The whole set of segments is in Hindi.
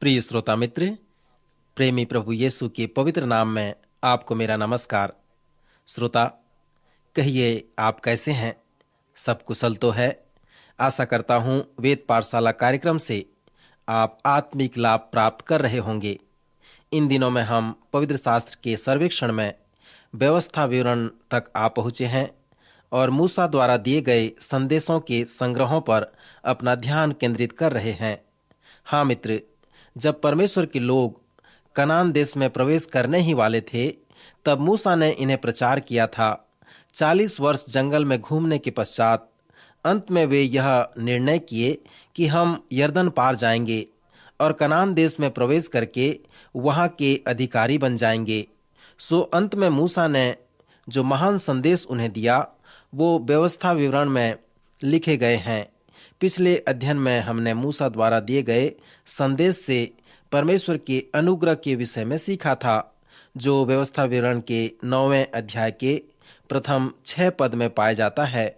प्रिय श्रोता मित्र, प्रेमी प्रभु यीशु के पवित्र नाम में आपको मेरा नमस्कार। श्रोता, कहिए आप कैसे हैं? सब कुशल तो है? आशा करता हूँ वेद पाठशाला कार्यक्रम से आप आत्मिक लाभ प्राप्त कर रहे होंगे। इन दिनों में हम पवित्र शास्त्र के सर्वेक्षण में व्यवस्था विवरण तक आ पहुँचे हैं और मूसा द्वारा दिए गए संदेशों के संग्रहों पर अपना ध्यान केंद्रित कर रहे हैं। हाँ मित्र, जब परमेश्वर के लोग कनान देश में प्रवेश करने ही वाले थे, तब मूसा ने इन्हें प्रचार किया था। 40 वर्ष जंगल में घूमने के पश्चात अंत में वे यह निर्णय किए कि हम यर्दन पार जाएंगे और कनान देश में प्रवेश करके वहां के अधिकारी बन जाएंगे। सो अंत में मूसा ने जो महान संदेश उन्हें दिया, वो व्यवस्था विवरण में लिखे गए हैं। पिछले अध्ययन में हमने मूसा द्वारा दिए गए संदेश से परमेश्वर के अनुग्रह के विषय में सीखा था, जो व्यवस्था विवरण के 9वें अध्याय के प्रथम 6 पद में पाया जाता है।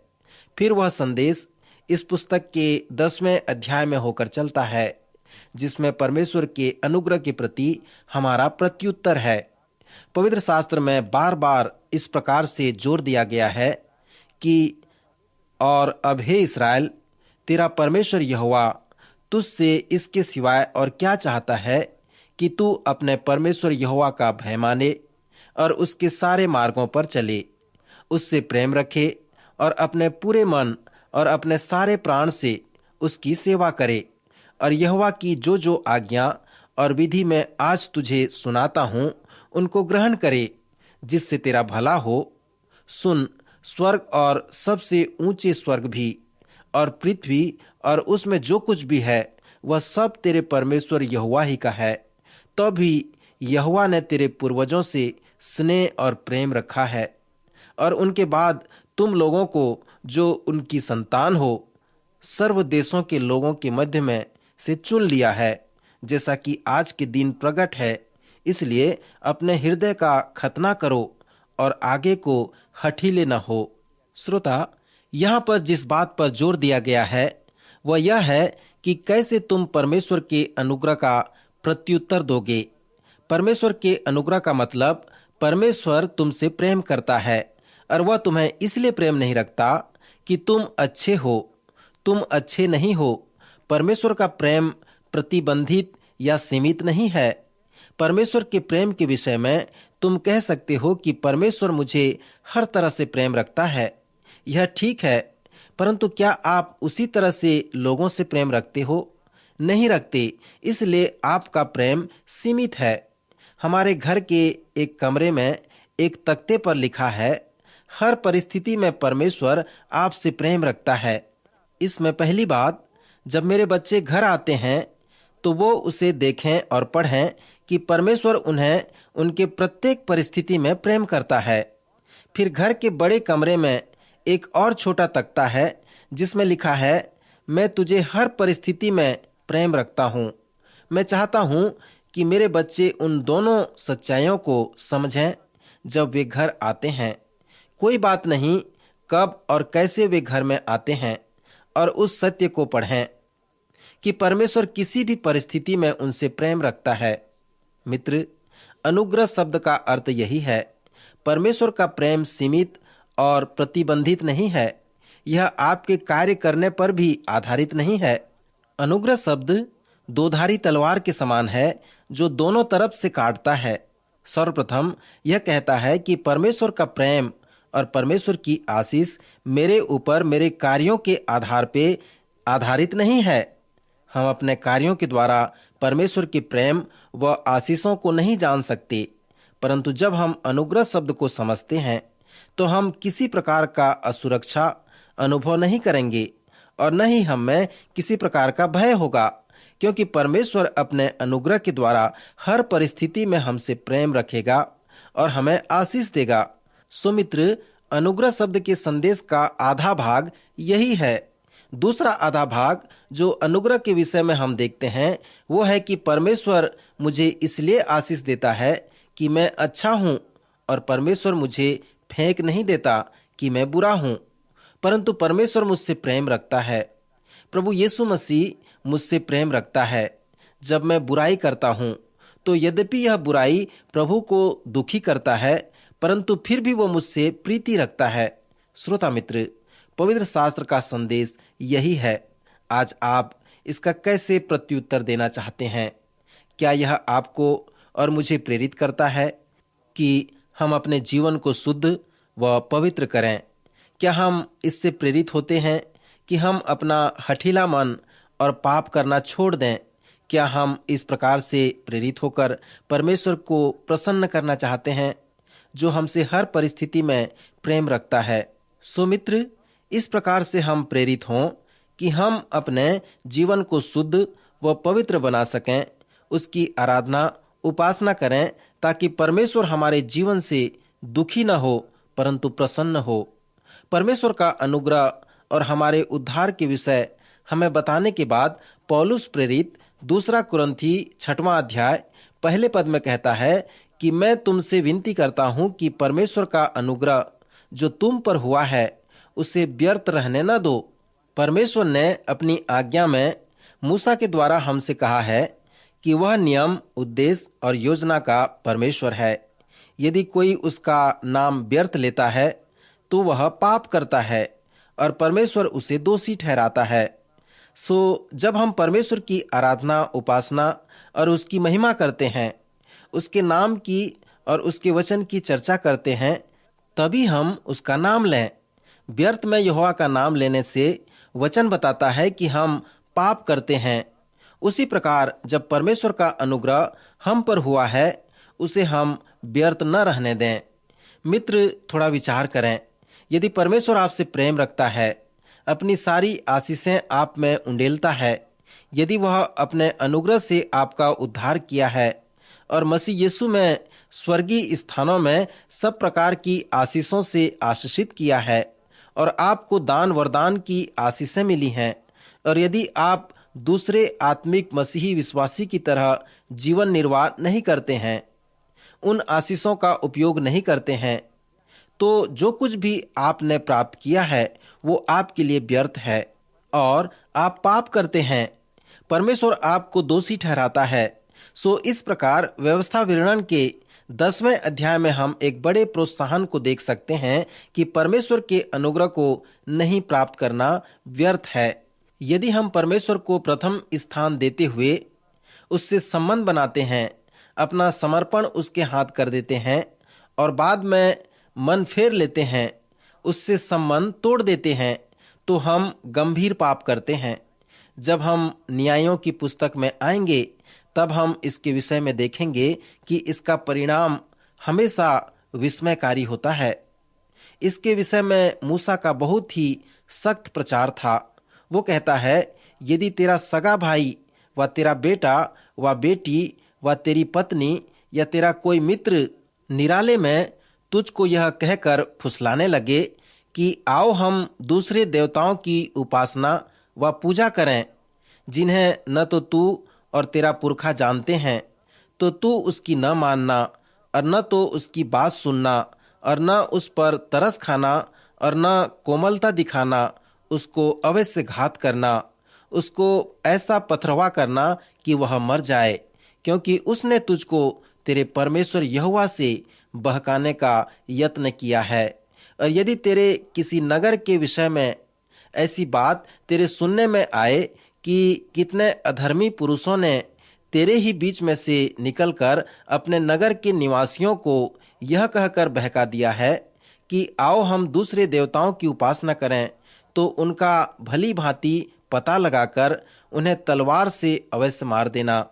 फिर वह संदेश इस पुस्तक के 10वें अध्याय में होकर चलता है, जिसमें परमेश्वर के अनुग्रह के प्रति हमारा प्रत्युत्तर है। पवित्र शास्त्र में बार बार इस प्रकार से जोर दिया गया है कि और अब हे इस्राएल, तेरा परमेश्वर यहोवा तुझसे इसके सिवाय और क्या चाहता है कि तू अपने परमेश्वर यहोवा का भय माने और उसके सारे मार्गों पर चले, उससे प्रेम रखे और अपने पूरे मन और अपने सारे प्राण से उसकी सेवा करे। और यहोवा की जो जो आज्ञा और विधि मैं आज तुझे सुनाता हूँ, उनको ग्रहण करे, जिससे तेरा भला हो। सुन, स्वर्ग और सबसे ऊंचे स्वर्ग भी और पृथ्वी और उसमें जो कुछ भी है, वह सब तेरे परमेश्वर यहोवा ही का है। तो भी यहोवा ने तेरे पूर्वजों से स्नेह और प्रेम रखा है और उनके बाद तुम लोगों को, जो उनकी संतान हो, सर्व देशों के लोगों के मध्य में से चुन लिया है, जैसा कि आज के दिन प्रकट है। इसलिए अपने हृदय का खतना करो और आगे को हठीले न हो। श्रोता, यहाँ पर जिस बात पर जोर दिया गया है, वह यह है कि कैसे तुम परमेश्वर के अनुग्रह का प्रत्युत्तर दोगे। परमेश्वर के अनुग्रह का मतलब परमेश्वर तुमसे प्रेम करता है, और वह तुम्हें इसलिए प्रेम नहीं रखता कि तुम अच्छे हो। तुम अच्छे नहीं हो। परमेश्वर का प्रेम प्रतिबंधित या सीमित नहीं है। परमेश्वर के प्रेम के विषय में तुम कह सकते हो कि परमेश्वर मुझे हर तरह से प्रेम रखता है। यह ठीक है, परंतु क्या आप उसी तरह से लोगों से प्रेम रखते हो? नहीं रखते। इसलिए आपका प्रेम सीमित है। हमारे घर के एक कमरे में एक तख्ते पर लिखा है, हर परिस्थिति में परमेश्वर आपसे प्रेम रखता है। इसमें पहली बात, जब मेरे बच्चे घर आते हैं तो वो उसे देखें और पढ़ें कि परमेश्वर उन्हें उनके प्रत्येक परिस्थिति में प्रेम करता है। फिर घर के बड़े कमरे में एक और छोटा तख्ता है, जिसमें लिखा है, मैं तुझे हर परिस्थिति में प्रेम रखता हूँ। मैं चाहता हूँ कि मेरे बच्चे उन दोनों सच्चाइयों को समझें जब वे घर आते हैं। कोई बात नहीं कब और कैसे वे घर में आते हैं, और उस सत्य को पढ़ें कि परमेश्वर किसी भी परिस्थिति में उनसे प्रेम रखता है। मित्र, अनुग्रह शब्द का अर्थ यही है। परमेश्वर का प्रेम सीमित और प्रतिबंधित नहीं है। यह आपके कार्य करने पर भी आधारित नहीं है। अनुग्रह शब्द दोधारी तलवार के समान है, जो दोनों तरफ से काटता है। सर्वप्रथम यह कहता है कि परमेश्वर का प्रेम और परमेश्वर की आशीष मेरे ऊपर मेरे कार्यों के आधार पे आधारित नहीं है। हम अपने कार्यों के द्वारा परमेश्वर के प्रेम व आशीषों को नहीं जान सकते, परंतु जब हम अनुग्रह शब्द को समझते हैं तो हम किसी प्रकार का असुरक्षा अनुभव नहीं करेंगे और न ही हमें किसी प्रकार का भय होगा, क्योंकि परमेश्वर अपने अनुग्रह के द्वारा हर परिस्थिति में हमसे प्रेम रखेगा और हमें आशीष देगा। सो मित्र, अनुग्रह शब्द के संदेश का आधा भाग यही है। दूसरा आधा भाग जो अनुग्रह के विषय में हम देखते हैं, वो है कि परमेश्वर मुझे इसलिए आशीष देता है कि मैं अच्छा हूँ, और परमेश्वर मुझे फेंक नहीं देता कि मैं बुरा हूँ, परंतु परमेश्वर मुझसे प्रेम रखता है। प्रभु यीशु मसीह मुझसे प्रेम रखता है। जब मैं बुराई करता हूँ, तो यद्यपि यह बुराई प्रभु को दुखी करता है, परंतु फिर भी वो मुझसे प्रीति रखता है। श्रोता मित्र, पवित्र शास्त्र का संदेश यही है। आज आप इसका कैसे प्रत्युत्तर देना चाहते हैं? क्या यह आपको और मुझे प्रेरित करता है कि हम अपने जीवन को शुद्ध व पवित्र करें? क्या हम इससे प्रेरित होते हैं कि हम अपना हठीला मन और पाप करना छोड़ दें? क्या हम इस प्रकार से प्रेरित होकर परमेश्वर को प्रसन्न करना चाहते हैं, जो हमसे हर परिस्थिति में प्रेम रखता है? सो मित्र, इस प्रकार से हम प्रेरित हों कि हम अपने जीवन को शुद्ध व पवित्र बना सकें, उसकी आराधना उपासना करें, ताकि परमेश्वर हमारे जीवन से दुखी न हो परंतु प्रसन्न हो। परमेश्वर का अनुग्रह और हमारे उद्धार के विषय हमें बताने के बाद पौलुस प्रेरित 2 कुरिन्थी 6वां अध्याय पहले पद में कहता है कि मैं तुमसे विनती करता हूं कि परमेश्वर का अनुग्रह जो तुम पर हुआ है उसे व्यर्थ रहने न दो। परमेश्वर ने अपनी आज्ञा में मूसा के द्वारा हमसे कहा है कि वह नियम, उद्देश्य और योजना का परमेश्वर है। यदि कोई उसका नाम व्यर्थ लेता है तो वह पाप करता है और परमेश्वर उसे दोषी ठहराता है। सो जब हम परमेश्वर की आराधना, उपासना और उसकी महिमा करते हैं, उसके नाम की और उसके वचन की चर्चा करते हैं, तभी हम उसका नाम लें। व्यर्थ में यहोवा का नाम लेने से वचन बताता है कि हम पाप करते हैं। उसी प्रकार जब परमेश्वर का अनुग्रह हम पर हुआ है, उसे हम व्यर्थ न रहने दें। मित्र, थोड़ा विचार करें। यदि परमेश्वर आपसे प्रेम रखता है, अपनी सारी आशीषें आप में उंडेलता है, यदि वह अपने अनुग्रह से आपका उद्धार किया है और मसीह यीशु में स्वर्गीय स्थानों में सब प्रकार की आशीषों से आशीषित किया है और आपको दान वरदान की आशीषें मिली हैं, और यदि आप दूसरे आत्मिक मसीही विश्वासी की तरह जीवन निर्वाह नहीं करते हैं, उन आशीषों का उपयोग नहीं करते हैं, तो जो कुछ भी आपने प्राप्त किया है वो आपके लिए व्यर्थ है और आप पाप करते हैं। परमेश्वर आपको दोषी ठहराता है। सो इस प्रकार व्यवस्था विवरण के 10वें अध्याय में हम एक बड़े प्रोत्साहन को देख सकते हैं कि परमेश्वर के अनुग्रह को नहीं प्राप्त करना व्यर्थ है। यदि हम परमेश्वर को प्रथम स्थान देते हुए उससे संबंध बनाते हैं, अपना समर्पण उसके हाथ कर देते हैं और बाद में मन फेर लेते हैं, उससे संबंध तोड़ देते हैं, तो हम गंभीर पाप करते हैं। जब हम न्यायों की पुस्तक में आएंगे, तब हम इसके विषय में देखेंगे कि इसका परिणाम हमेशा विस्मयकारी होता है। इसके विषय में मूसा का बहुत ही सख्त प्रचार था। वो कहता है, यदि तेरा सगा भाई व तेरा बेटा व बेटी व तेरी पत्नी या तेरा कोई मित्र निराले में तुझको यह कहकर फुसलाने लगे कि आओ हम दूसरे देवताओं की उपासना व पूजा करें, जिन्हें न तो तू और तेरा पुरखा जानते हैं, तो तू उसकी न मानना और न तो उसकी बात सुनना और न उस पर तरस खाना और न कोमलता दिखाना, उसको अवश्य घात करना, उसको ऐसा पथरवा करना कि वह मर जाए, क्योंकि उसने तुझको तेरे परमेश्वर यहोवा से बहकाने का यत्न किया है। और यदि तेरे किसी नगर के विषय में ऐसी बात तेरे सुनने में आए कि कितने अधर्मी पुरुषों ने तेरे ही बीच में से निकलकर अपने नगर के निवासियों को यह कहकर बहका दिया है कि आओ हम दूसरे देवताओं की उपासना करें, तो उनका भली भांति पता लगाकर उन्हें तलवार से अवश्य मार देना।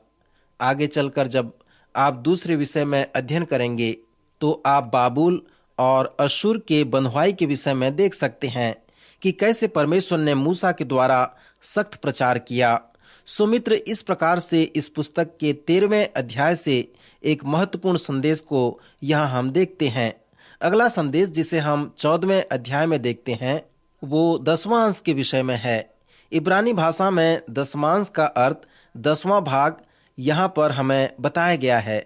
आगे चलकर जब आप दूसरे विषय में अध्ययन करेंगे, तो आप बाबुल और अशूर के बंधुआई के विषय में देख सकते हैं कि कैसे परमेश्वर ने मूसा के द्वारा सख्त प्रचार किया। सुमित्र, इस प्रकार से इस पुस्तक के 13वें अध्याय से एक महत्वपूर्ण संदेश को यहाँ हम देखते हैं। अगला संदेश जिसे हम 14वें अध्याय में देखते हैं, वो दसवां के विषय में है। इब्रानी भाषा में दशमांश का अर्थ 10वां भाग यहाँ पर हमें बताया गया है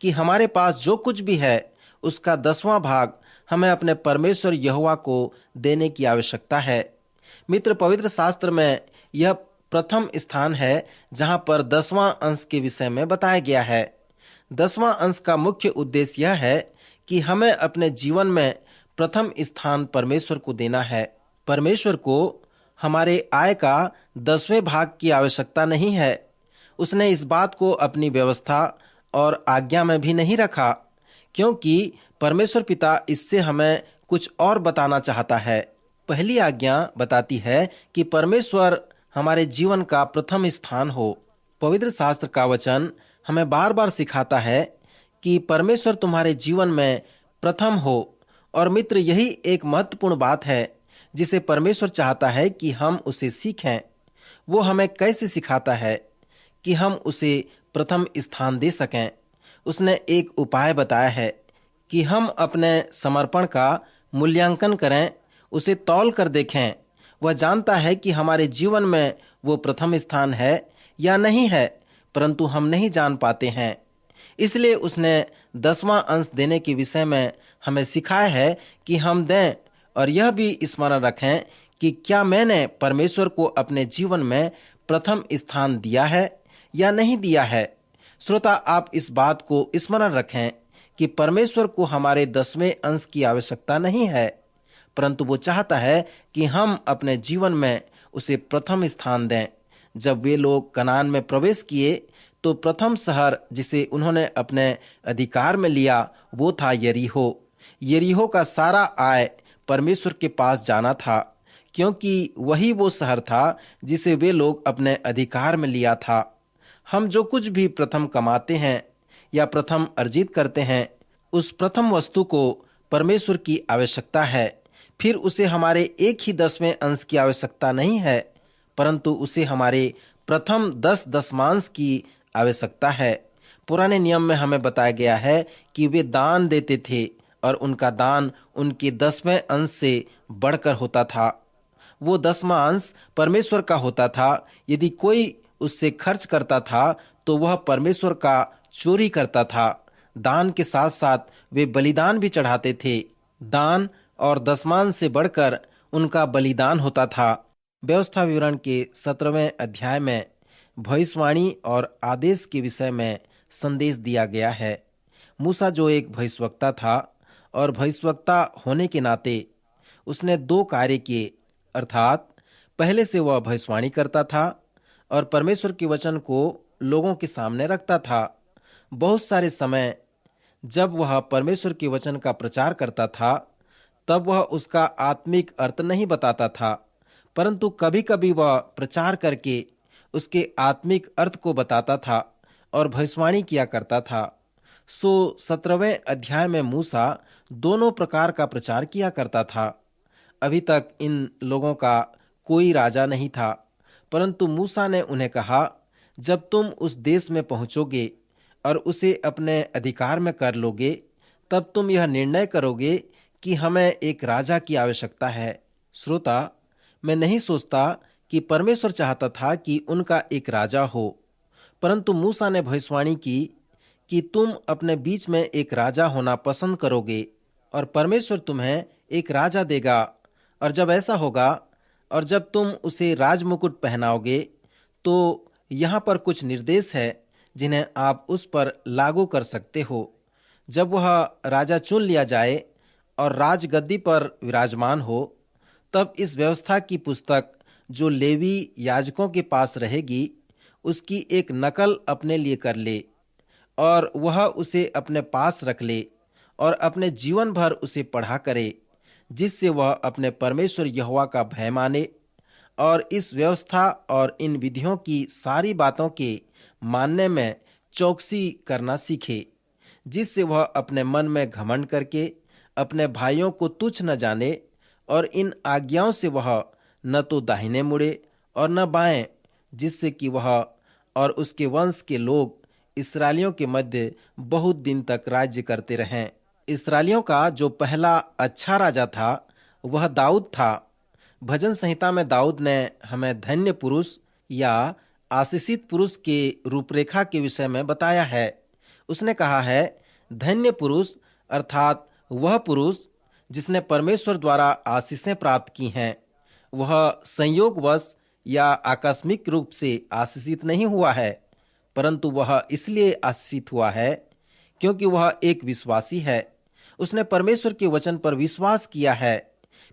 कि हमारे पास जो कुछ भी है उसका 10वां भाग हमें अपने परमेश्वर यहोवा को देने की आवश्यकता है। मित्र, पवित्र शास्त्र में यह प्रथम स्थान है जहां पर 10वां अंश के विषय में बताया गया है। 10वां अंश का मुख्य उद्देश्य यह है कि हमें अपने जीवन में प्रथम स्थान परमेश्वर को देना है। परमेश्वर को हमारे आय का 10वें भाग की आवश्यकता नहीं है। उसने इस बात को अपनी व्यवस्था और आज्ञा में भी नहीं रखा, क्योंकि परमेश्वर पिता इससे हमें कुछ और बताना चाहता है। पहली आज्ञा बताती है कि परमेश्वर हमारे जीवन का प्रथम स्थान हो। पवित्र शास्त्र का वचन हमें बार बार सिखाता है कि परमेश्वर तुम्हारे जीवन में प्रथम हो। और मित्र, यही एक महत्वपूर्ण बात है जिसे परमेश्वर चाहता है कि हम उसे सीखें। वो हमें कैसे सिखाता है कि हम उसे प्रथम स्थान दे सकें। उसने एक उपाय बताया है कि हम अपने समर्पण का मूल्यांकन करें, उसे तौल कर देखें। वह जानता है कि हमारे जीवन में वो प्रथम स्थान है या नहीं है, परंतु हम नहीं जान पाते हैं। इसलिए उसने 10वां अंश देने के विषय में हमें सिखाया है कि हम दें, और यह भी स्मरण रखें कि क्या मैंने परमेश्वर को अपने जीवन में प्रथम स्थान दिया है या नहीं दिया है। श्रोता, आप इस बात को स्मरण रखें कि परमेश्वर को हमारे 10वें अंश की आवश्यकता नहीं है, परंतु वो चाहता है कि हम अपने जीवन में उसे प्रथम स्थान दें। जब वे लोग कनान में प्रवेश किए तो प्रथम शहर जिसे उन्होंने अपने अधिकार में लिया वो था यरीहो। यरीहो का सारा आय परमेश्वर के पास जाना था, क्योंकि वही वो शहर था जिसे वे लोग अपने अधिकार में लिया था। हम जो कुछ भी प्रथम कमाते हैं या प्रथम अर्जित करते हैं, उस प्रथम वस्तु को परमेश्वर की आवश्यकता है। फिर उसे हमारे एक ही 10वें अंश की आवश्यकता नहीं है, परंतु उसे हमारे प्रथम 10 दशमांश की आवश्यकता है। पुराने नियम में हमें बताया गया है कि वे दान देते थे और उनका दान उनके 10वें अंश से बढ़कर होता था। वो 10वां अंश परमेश्वर का होता था। यदि कोई उससे खर्च करता था तो वह परमेश्वर का चोरी करता था। दान के साथ साथ वे बलिदान भी चढ़ाते थे। दान और दशमांश से बढ़कर उनका बलिदान होता था। व्यवस्था विवरण के 17वें अध्याय में भविष्यवाणी और आदेश के विषय में संदेश दिया गया है। मूसा जो एक भविष्यवक्ता था और भविष्यवक्ता होने के नाते उसने 2 कार्य किए, अर्थात पहले से वह भविष्यवाणी करता था और परमेश्वर के वचन को लोगों के सामने रखता था। बहुत सारे समय जब वह परमेश्वर के वचन का प्रचार करता था, तब वह उसका आत्मिक अर्थ नहीं बताता था, परंतु कभी-कभी वह प्रचार करके उसके आत्मिक अर्थ को बताता था और भविष्यवाणी किया करता था। 17वें अध्याय में मूसा दोनों प्रकार का प्रचार किया करता था। अभी तक इन लोगों का कोई राजा नहीं था, परंतु मूसा ने उन्हें कहा, जब तुम उस देश में पहुंचोगे और उसे अपने अधिकार में कर लोगे, तब तुम यह निर्णय करोगे कि हमें एक राजा की आवश्यकता है। श्रोता, मैं नहीं सोचता कि परमेश्वर चाहता था कि उनका एक राजा हो, परंतु मूसा ने भविष्यवाणी की कि तुम अपने बीच में एक राजा होना पसंद करोगे और परमेश्वर तुम्हें एक राजा देगा। और जब ऐसा होगा और जब तुम उसे राजमुकुट पहनाओगे, तो यहाँ पर कुछ निर्देश है जिन्हें आप उस पर लागू कर सकते हो। जब वह राजा चुन लिया जाए और राजगद्दी पर विराजमान हो, तब इस व्यवस्था की पुस्तक जो लेवी याजकों के पास रहेगी, उसकी एक नकल अपने लिए कर ले और वह उसे अपने पास रख ले और अपने जीवन भर उसे पढ़ा करे, जिससे वह अपने परमेश्वर यहोवा का भय माने और इस व्यवस्था और इन विधियों की सारी बातों के मानने में चौकसी करना सीखे, जिससे वह अपने मन में घमंड करके अपने भाइयों को तुच्छ न जाने और इन आज्ञाओं से वह न तो दाहिने मुड़े और न बाएं, जिससे कि वह और उसके वंश के लोग इस्राएलियों के मध्य बहुत दिन तक राज्य करते रहें। इस्राएलियों का जो पहला अच्छा राजा था वह दाऊद था। भजन संहिता में दाऊद ने हमें धन्य पुरुष या आशीषित पुरुष के रूपरेखा के विषय में बताया है। उसने कहा है, धन्य पुरुष अर्थात वह पुरुष जिसने परमेश्वर द्वारा आशीषें प्राप्त की हैं। वह संयोगवश या आकस्मिक रूप से आशीषित नहीं हुआ है, परंतु वह इसलिए आशीषित हुआ है क्योंकि वह एक विश्वासी है। उसने परमेश्वर के वचन पर विश्वास किया है।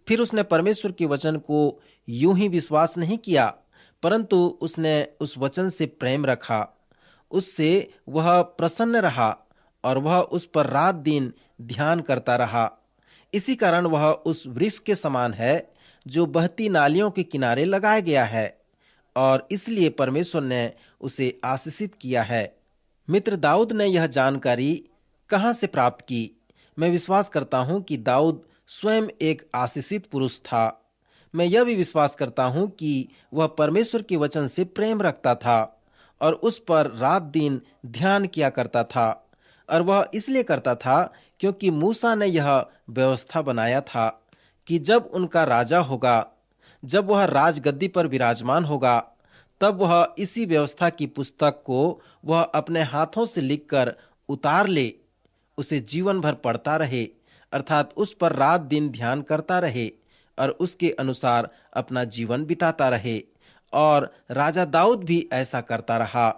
फिर उसने परमेश्वर के वचन को यूं ही विश्वास नहीं किया, परंतु उसने उस वचन से प्रेम रखा, उससे वह प्रसन्न रहा और वह उस पर रात दिन ध्यान करता रहा। इसी कारण वह उस वृक्ष के समान है जो बहती नालियों के किनारे लगाया गया है, और इसलिए परमेश्वर ने उसे आशीषित किया है। मित्र, दाऊद ने यह जानकारी कहां से प्राप्त की? मैं विश्वास करता हूं कि दाऊद स्वयं एक आशीषित पुरुष था। मैं यह भी विश्वास करता हूं कि वह परमेश्वर के वचन से प्रेम रखता था और उस पर रात दिन ध्यान किया करता था। और वह इसलिए करता था क्योंकि मूसा ने यह व्यवस्था बनाया था कि जब उनका राजा होगा, जब वह राजगद्दी पर विराजमान होगा, तब वह इसी व्यवस्था की पुस्तक को वह अपने हाथों से लिखकर उतार ले, उसे जीवन भर पढ़ता रहे, अर्थात उस पर रात दिन ध्यान करता रहे और उसके अनुसार अपना जीवन बिताता रहे। और राजा दाऊद भी ऐसा करता रहा।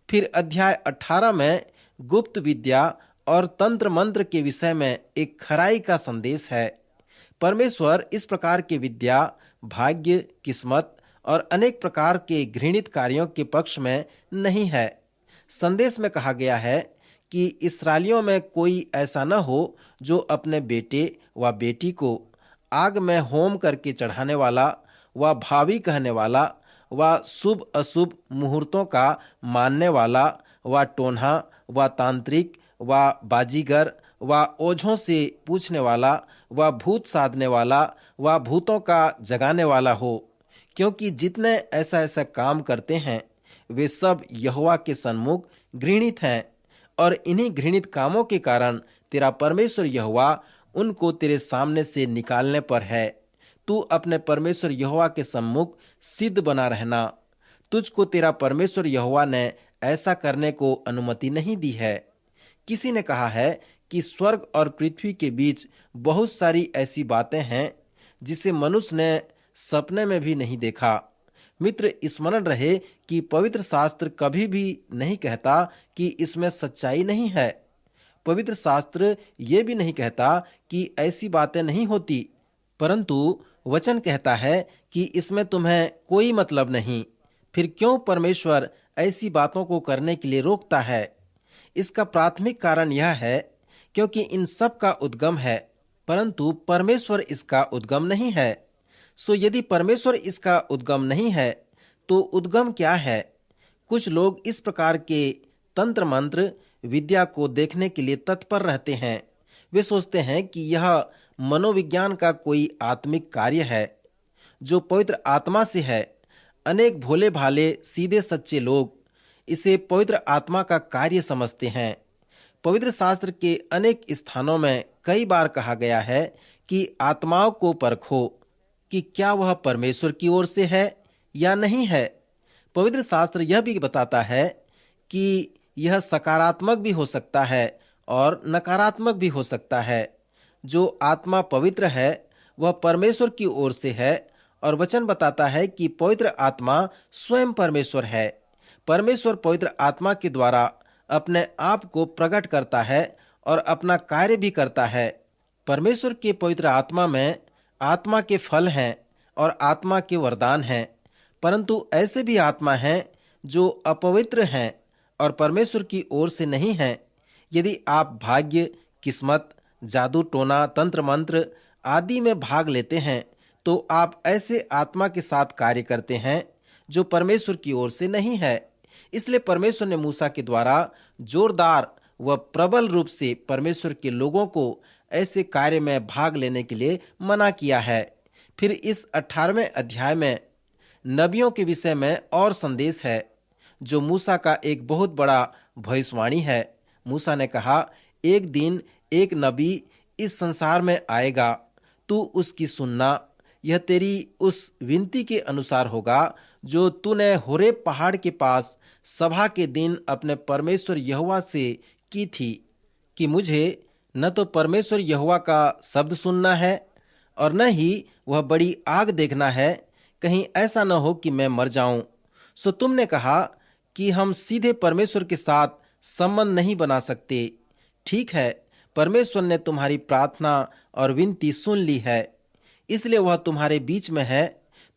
फिर अध्याय 18 में गुप्त विद्या और तंत्र मंत्र के विषय में एक खराई का संदेश है। परमेश्वर इस प्रकार के विद्या, भाग्य, किस्मत और अनेक प्रकार के घृणित कार्यों के पक्ष में नहीं है। संदेश में कहा गया है कि इस्राएलियों में कोई ऐसा न हो जो अपने बेटे व बेटी को आग में होम करके चढ़ाने वाला, व भावी कहने वाला, व शुभ अशुभ मुहूर्तों का मानने वाला, व टोन्हा, व तांत्रिक, व बाजीगर, व ओझों से पूछने वाला, व भूत साधने वाला, व भूतों का जगाने वाला हो। क्योंकि जितने ऐसा ऐसा काम करते हैं वे सब यहोवा के सन्मुख घृणित हैं, और इन्हीं घृणित कामों के कारण तेरा परमेश्वर यहोवा उनको तेरे सामने से निकालने पर है। तू अपने परमेश्वर यहोवा के सम्मुख सिद्ध बना रहना। तुझको तेरा परमेश्वर यहोवा ने ऐसा करने को अनुमति नहीं दी है। किसी ने कहा है कि स्वर्ग और पृथ्वी के बीच बहुत सारी ऐसी बातें हैं जिसे मनुष्य ने सपने में भी नहीं देखा। मित्र, स्मरण रहे कि पवित्र शास्त्र कभी भी नहीं कहता कि इसमें सच्चाई नहीं है। पवित्र शास्त्र ये भी नहीं कहता कि ऐसी बातें नहीं होती, परंतु वचन कहता है कि इसमें तुम्हें कोई मतलब नहीं। फिर क्यों परमेश्वर ऐसी बातों को करने के लिए रोकता है? इसका प्राथमिक कारण यह है क्योंकि इन सब का उद्गम है, परंतु परमेश्वर इसका उद्गम नहीं है। सो यदि परमेश्वर इसका उद्गम नहीं है तो उद्गम क्या है? कुछ लोग इस प्रकार के तंत्र मंत्र विद्या को देखने के लिए तत्पर रहते हैं। वे सोचते हैं कि यह मनोविज्ञान का कोई आत्मिक कार्य है जो पवित्र आत्मा से है। अनेक भोले भाले सीधे सच्चे लोग इसे पवित्र आत्मा का कार्य समझते हैं। पवित्र शास्त्र के अनेक स्थानों में कई बार कहा गया है कि आत्माओं को परखो कि क्या वह परमेश्वर की ओर से है या नहीं है। पवित्र शास्त्र यह भी बताता है कि यह सकारात्मक भी हो सकता है और नकारात्मक भी हो सकता है। जो आत्मा पवित्र है वह परमेश्वर की ओर से है, और वचन बताता है कि पवित्र आत्मा स्वयं परमेश्वर है। परमेश्वर पवित्र आत्मा के द्वारा अपने आप को प्रकट करता है और अपना कार्य भी करता है। परमेश्वर के पवित्र आत्मा में आत्मा के फल हैं और आत्मा के वरदान हैं, परंतु ऐसे भी आत्मा हैं जो अपवित्र हैं और परमेश्वर की ओर से नहीं हैं। यदि आप भाग्य, किस्मत, जादू टोना, तंत्र मंत्र आदि में भाग लेते हैं तो आप ऐसे आत्मा के साथ कार्य करते हैं जो परमेश्वर की ओर से नहीं है। इसलिए परमेश्वर ने मूसा के द्वारा जोरदार व प्रबल रूप से परमेश्वर के लोगों को ऐसे कार्य में भाग लेने के लिए मना किया है। फिर इस 18वें अध्याय में नबियों के विषय में और संदेश है जो मूसा का एक बहुत बड़ा भविष्यवाणी है। मूसा ने कहा, एक दिन एक नबी इस संसार में आएगा, तू उसकी सुनना। यह तेरी उस विनती के अनुसार होगा जो तूने होरेब पहाड़ के पास सभा के दिन अपने परमेश्वर यहोवा से की थी, कि मुझे न तो परमेश्वर यहोवा का शब्द सुनना है और न ही वह बड़ी आग देखना है, कहीं ऐसा न हो कि मैं मर जाऊं। सो तुमने कहा कि हम सीधे परमेश्वर के साथ संबंध नहीं बना सकते। ठीक है, परमेश्वर ने तुम्हारी प्रार्थना और विनती सुन ली है, इसलिए वह तुम्हारे बीच में है।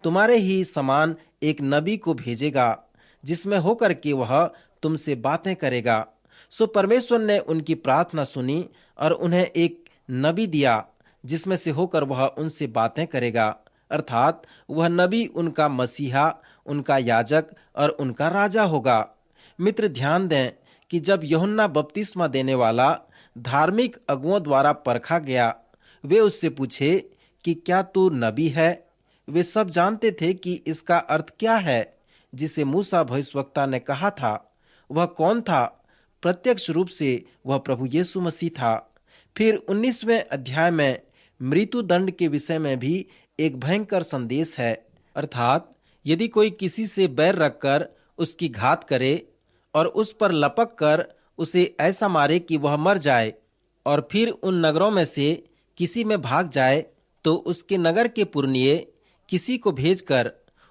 तुम्हारे ही समान एक नबी को भेजेगा, जिसमें होकर के वह तुमसे बातें करेगा। सो परमेश्वर ने उनकी प्रार्थना सुनी और उन्हें एक नबी दिया, जिसमें से होकर वह उनसे बातें करेगा, अर्थात वह नबी उनका मसीहा, उनका याजक और उनका राजा होगा। मित्र, ध्यान दें कि जब यूहन्ना बपतिस्मा देने वाला धार्मिक अगुओं द्वारा परखा गया, वे उससे पूछे कि क्या तू नबी है? वे सब जानते थे कि इसका अर्थ क्या है जिसे मूसा भविष्यवक्ता ने कहा था। वह कौन था? प्रत्यक्ष रूप से वह प्रभु यीशु मसीह था। फिर 19वें अध्याय में मृत्यु दंड के विषय में भी एक भयंकर संदेश है, अर्थात यदि कोई किसी से बैर रखकर उसकी घात करे और उस पर लपक कर उसे ऐसा मारे कि वह मर जाए और फिर उन नगरों में से किसी में भाग जाए, तो उसके नगर के पुरनिये किसी को भेजकर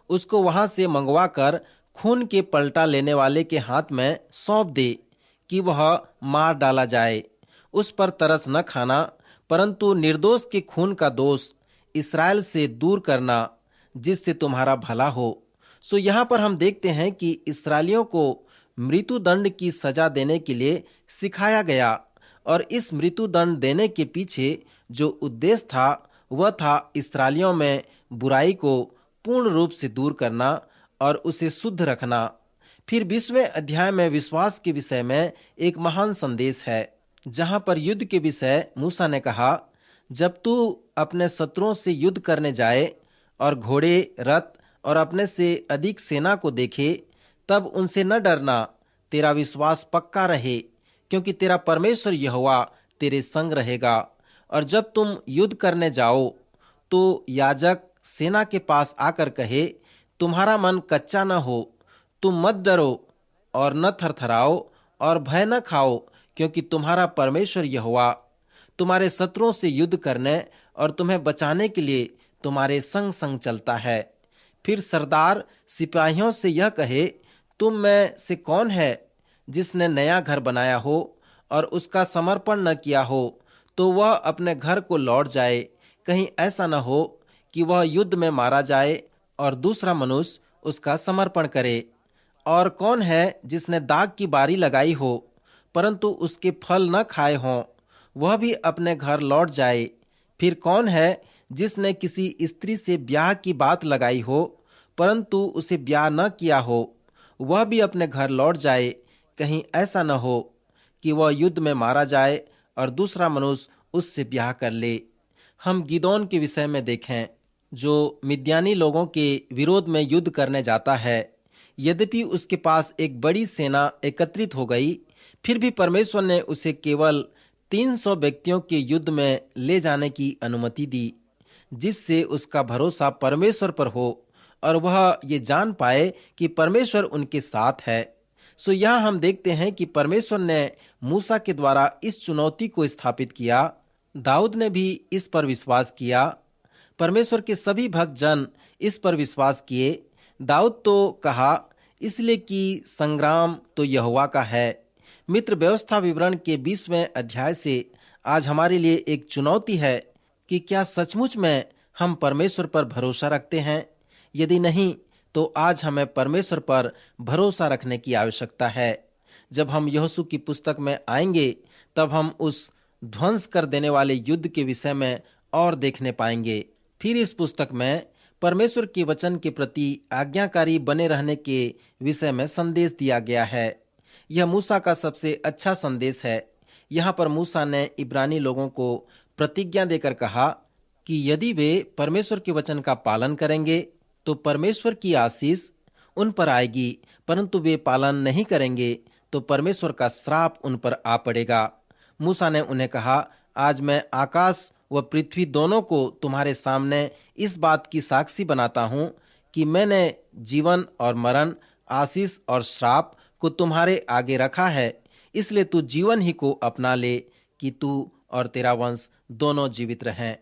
उसको वहां से मंगवाकर खून के पलटा लेने वाले के हाथ में सौंप दे कि वह मार डाला जाए। उस पर तरस न खाना, परंतु निर्दोष के खून का दोष इस्राएल से दूर करना, जिससे तुम्हारा भला हो। सो यहाँ पर हम देखते हैं कि इस्राएलियों को मृत्यु दंड की सजा देने के लिए सिखाया गया, और इस मृत्यु दंड देने के पीछे जो उद्देश्य था वह था इस्राएलियों में बुराई को पूर्ण रूप से दूर करना और उसे शुद्ध रखना। फिर 20वें अध्याय में विश्वास के विषय में एक महान संदेश है, जहां पर युद्ध के विषय मूसा ने कहा, जब तू अपने शत्रुओं से युद्ध करने जाए और घोड़े, रथ और अपने से अधिक सेना को देखे, तब उनसे न डरना। तेरा विश्वास पक्का रहे, क्योंकि तेरा परमेश्वर यहोवा तेरे संग रहेगा। और जब तुम युद्ध करने जाओ तो याजक सेना के पास आकर कहे, तुम्हारा मन कच्चा न हो, तुम मत डरो और न थरथराओ और भय न खाओ, क्योंकि तुम्हारा परमेश्वर यहोवा तुम्हारे शत्रुओं से युद्ध करने और तुम्हें बचाने के लिए तुम्हारे संग संग चलता है। फिर सरदार सिपाहियों से यह कहे, तुम में से कौन है जिसने नया घर बनाया हो और उसका समर्पण न किया हो, तो वह अपने घर को लौट जाए। कहीं ऐसा न हो कि वह युद्ध में मारा जाए और दूसरा मनुष्य उसका समर्पण करे। और कौन है जिसने दाग की बारी लगाई हो परंतु उसके फल न खाए हों, वह भी अपने घर लौट जाए। फिर कौन है जिसने किसी स्त्री से ब्याह की बात लगाई हो परंतु उसे ब्याह न किया हो, वह भी अपने घर लौट जाए। कहीं ऐसा न हो कि वह युद्ध में मारा जाए और दूसरा मनुष्य उससे ब्याह कर ले। हम गिदोन के विषय में देखें, जो मिद्यानी लोगों के विरोध में युद्ध करने जाता है। यद्यपि उसके पास एक बड़ी सेना एकत्रित हो गई, फिर भी परमेश्वर ने उसे केवल 300 व्यक्तियों के युद्ध में ले जाने की अनुमति दी, जिससे उसका भरोसा परमेश्वर पर हो और वह ये जान पाए कि परमेश्वर उनके साथ है। सो यहाँ हम देखते हैं कि परमेश्वर ने मूसा के द्वारा इस चुनौती को स्थापित किया। दाऊद ने भी इस पर विश्वास किया। परमेश्वर के सभी भक्त जन इस पर विश्वास किए। दाऊद तो कहा, इसलिए कि संग्राम तो यहोवा का है। मित्र, व्यवस्था विवरण के 20वें अध्याय से आज हमारे लिए एक चुनौती है कि क्या सचमुच में हम परमेश्वर पर भरोसा रखते हैं। यदि नहीं, तो आज हमें परमेश्वर पर भरोसा रखने की आवश्यकता है। जब हम यहोशू की पुस्तक में आएंगे, तब हम उस ध्वंस कर देने वाले युद्ध के विषय में और देखने पाएंगे। फिर इस पुस्तक में परमेश्वर के वचन के प्रति आज्ञाकारी बने रहने के विषय में संदेश दिया गया है। यह मूसा का सबसे अच्छा संदेश है। यहाँ पर मूसा ने इब्रानी लोगों को प्रतिज्ञा देकर कहा कि यदि वे परमेश्वर के वचन का पालन करेंगे तो परमेश्वर की आशीष उन पर आएगी, परंतु वे पालन नहीं करेंगे तो परमेश्वर का श्राप उन पर आ पड़ेगा। मूसा ने उन्हें कहा, आज मैं आकाश व पृथ्वी दोनों को तुम्हारे सामने इस बात की साक्षी बनाता हूँ कि मैंने जीवन और मरण, आशीष और श्राप को तुम्हारे आगे रखा है। इसलिए तू जीवन ही को अपना ले कि तू और तेरा वंश दोनों जीवित रहें।